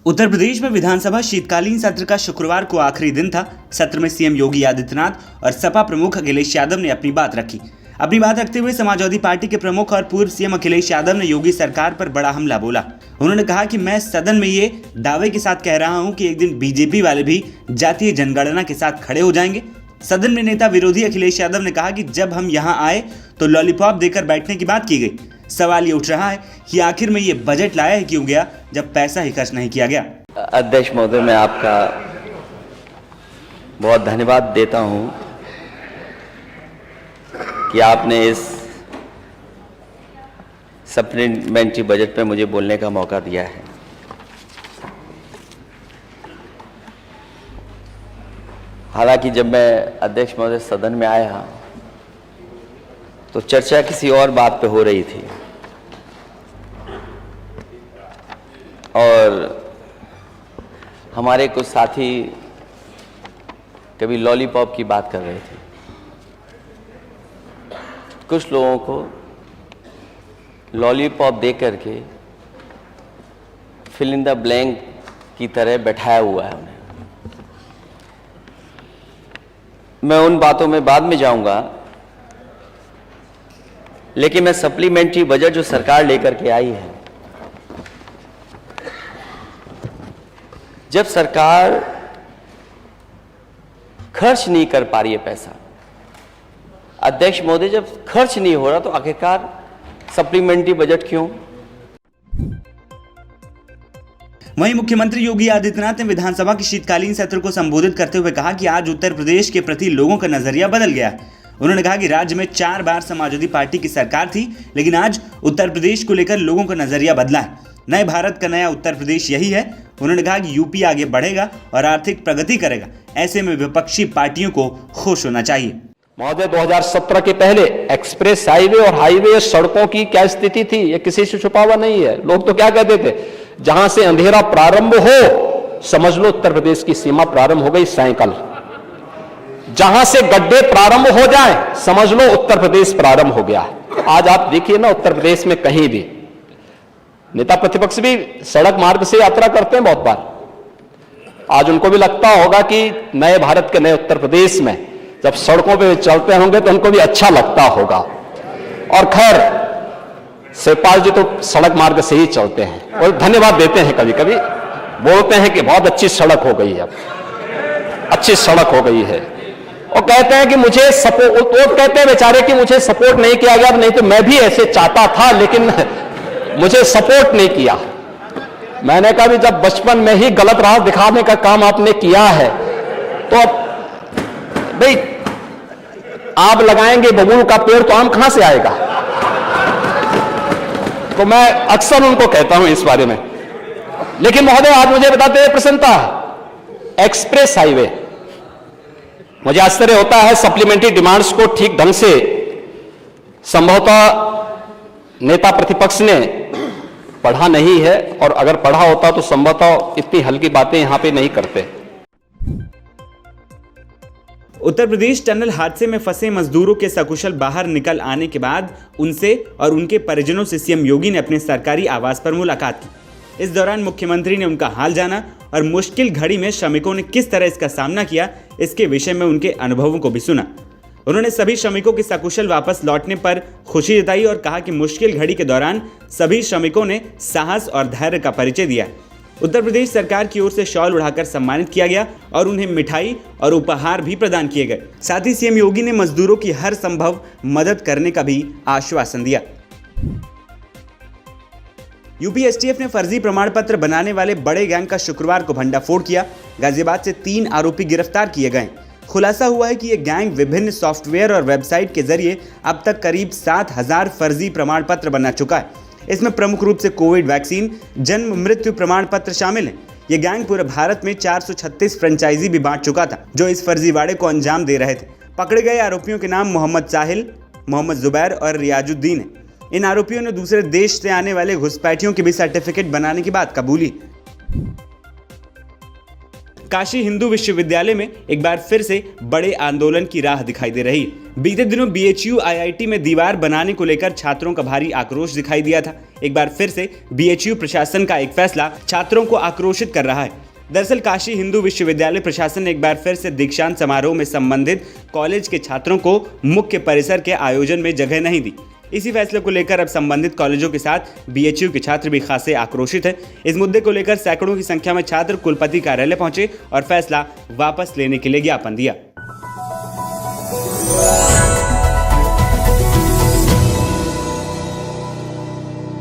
उत्तर प्रदेश में विधानसभा शीतकालीन सत्र का शुक्रवार को आखिरी दिन था। सत्र में सीएम योगी आदित्यनाथ और सपा प्रमुख अखिलेश यादव ने अपनी बात रखी। अपनी बात रखते हुए समाजवादी पार्टी के प्रमुख और पूर्व सीएम अखिलेश यादव ने योगी सरकार पर बड़ा हमला बोला। उन्होंने कहा कि मैं सदन में ये दावे के साथ कह रहा हूं कि एक दिन बीजेपी वाले भी जातीय जनगणना के साथ खड़े हो जाएंगे। सदन में नेता विरोधी अखिलेश यादव ने कहा कि जब हम यहाँ आए तो लॉलीपॉप देकर बैठने की बात की गई। सवाल ये उठ रहा है कि आखिर में ये बजट लाया ही क्यों गया जब पैसा ही खर्च नहीं किया गया। अध्यक्ष महोदय, मैं आपका बहुत धन्यवाद देता हूं कि आपने इस सप्लीमेंट्री बजट पे मुझे बोलने का मौका दिया है। हालांकि जब मैं अध्यक्ष महोदय सदन में आया तो चर्चा किसी और बात पे हो रही थी और हमारे कुछ साथी कभी लॉलीपॉप की बात कर रहे थे। कुछ लोगों को लॉलीपॉप दे करके फिल इन द ब्लैंक की तरह बैठाया हुआ है उन्हें। मैं उन बातों में बाद में जाऊंगा, लेकिन मैं सप्लीमेंट्री बजट जो सरकार लेकर के आई है, जब सरकार खर्च नहीं कर पा रही है पैसा, अध्यक्ष महोदय, जब खर्च नहीं हो रहा तो आखिरकार सप्लीमेंट्री बजट क्यों? वहीं मुख्यमंत्री योगी आदित्यनाथ ने विधानसभा के शीतकालीन सत्र को संबोधित करते हुए कहा कि आज उत्तर प्रदेश के प्रति लोगों का नजरिया बदल गया है। उन्होंने कहा कि राज्य में 4 बार समाजवादी पार्टी की सरकार थी, लेकिन आज उत्तर प्रदेश को लेकर लोगों का नजरिया बदला है। नए भारत का नया उत्तर प्रदेश यही है। उन्होंने कहा कि यूपी आगे बढ़ेगा और आर्थिक प्रगति करेगा। ऐसे में विपक्षी पार्टियों को खुश होना चाहिए। महोदय, 2017 के पहले एक्सप्रेस हाईवे और हाईवे सड़कों की क्या स्थिति थी, ये किसी से छुपा हुआ नहीं है। लोग तो क्या कहते थे, जहां से अंधेरा प्रारंभ हो समझ लो उत्तर प्रदेश की सीमा प्रारंभ हो गई साइकिल, जहां से गड्ढे प्रारंभ हो जाए समझ लो उत्तर प्रदेश प्रारंभ हो गया। आज आप देखिए ना, उत्तर प्रदेश में कहीं भी नेता प्रतिपक्ष भी सड़क मार्ग से यात्रा करते हैं बहुत बार। आज उनको भी लगता होगा कि नए भारत के नए उत्तर प्रदेश में जब सड़कों पे चलते होंगे तो उनको भी अच्छा लगता होगा। और खैर शिवपाल जी तो सड़क मार्ग से ही चलते हैं और धन्यवाद देते हैं, कभी कभी बोलते हैं कि बहुत अच्छी सड़क हो गई है, अब अच्छी सड़क हो गई है। और कहते हैं कि मुझे सपोर्ट, वो कहते हैं बेचारे कि मुझे सपोर्ट नहीं किया गया, नहीं तो मैं भी ऐसे चाहता था लेकिन मुझे सपोर्ट नहीं किया। मैंने कहा भी जब बचपन में ही गलत राह दिखाने का काम आपने किया है तो अब भाई आप लगाएंगे बबूल का पेड़ तो आम कहां से आएगा। तो मैं अक्सर उनको कहता हूं इस बारे में। लेकिन महोदय, आज मुझे बताते हुए प्रसन्नता है, एक्सप्रेस हाईवे, मुझे आश्चर्य होता है सप्लीमेंट्री डिमांड्स को ठीक ढंग से संभवतः नेता प्रतिपक्ष ने पढ़ा नहीं है, और अगर पढ़ा होता तो संभवतः इतनी हल्की बातें यहां पे नहीं करते। उत्तर प्रदेश टनल हादसे में फंसे मजदूरों के सकुशल बाहर निकल आने के बाद उनसे और उनके परिजनों से सीएम योगी ने अपने सरकारी आवास पर मुलाकात की। इस दौरान मुख्यमंत्री ने उनका हाल जाना और मुश्किल घड़ी में श्रमिकों ने किस तरह इसका सामना किया, इसके विषय में उनके अनुभवों को भी सुना। उन्होंने सभी श्रमिकों के सकुशल वापस लौटने पर खुशी जताई और कहा कि मुश्किल घड़ी के दौरान सभी श्रमिकों ने साहस और धैर्य का परिचय दिया। उत्तर प्रदेश सरकार की ओर से शॉल उड़ाकर सम्मानित किया गया और उन्हें मिठाई और उपहार भी प्रदान किए गए। साथ ही सीएम योगी ने मजदूरों की हर संभव मदद करने का भी आश्वासन दिया। यूपी एसटीएफ ने फर्जी प्रमाण पत्र बनाने वाले बड़े गैंग का शुक्रवार को भंडाफोड़ किया। गाजियाबाद से 3 आरोपी गिरफ्तार किए गए। खुलासा हुआ है कि यह गैंग विभिन्न सॉफ्टवेयर और वेबसाइट के जरिए अब तक करीब 7000 फर्जी प्रमाण पत्र बना चुका है। इसमें प्रमुख रूप से कोविड वैक्सीन, जन्म मृत्यु प्रमाण पत्र शामिल हैं। यह गैंग पूरे भारत में 436 फ्रेंचाइजी भी बांट चुका था, जो इस फर्जीवाड़े को अंजाम दे रहे थे। पकड़े गए आरोपियों के नाम मोहम्मद साहिल, मोहम्मद जुबैर और रियाजुद्दीन है। इन आरोपियों ने दूसरे देश से आने वाले घुसपैठियों के भी सर्टिफिकेट बनाने की बात कबूली। काशी हिंदू विश्वविद्यालय में एक बार फिर से बड़े आंदोलन की राह दिखाई दे रही। बीते दिनों बीएचयू आईआईटी में दीवार बनाने को लेकर छात्रों का भारी आक्रोश दिखाई दिया था। एक बार फिर से बीएचयू प्रशासन का एक फैसला छात्रों को आक्रोशित कर रहा है। दरअसल काशी हिंदू विश्वविद्यालय प्रशासन ने एक बार फिर से दीक्षांत समारोह में संबंधित कॉलेज के छात्रों को मुख्य परिसर के आयोजन में जगह नहीं दी। इसी फैसले को लेकर अब संबंधित कॉलेजों के साथ बीएचयू के छात्र भी खासे आक्रोशित हैं। इस मुद्दे को लेकर सैकड़ों की संख्या में छात्र कुलपति कार्यालय पहुंचे और फैसला वापस लेने के लिए ज्ञापन दिया।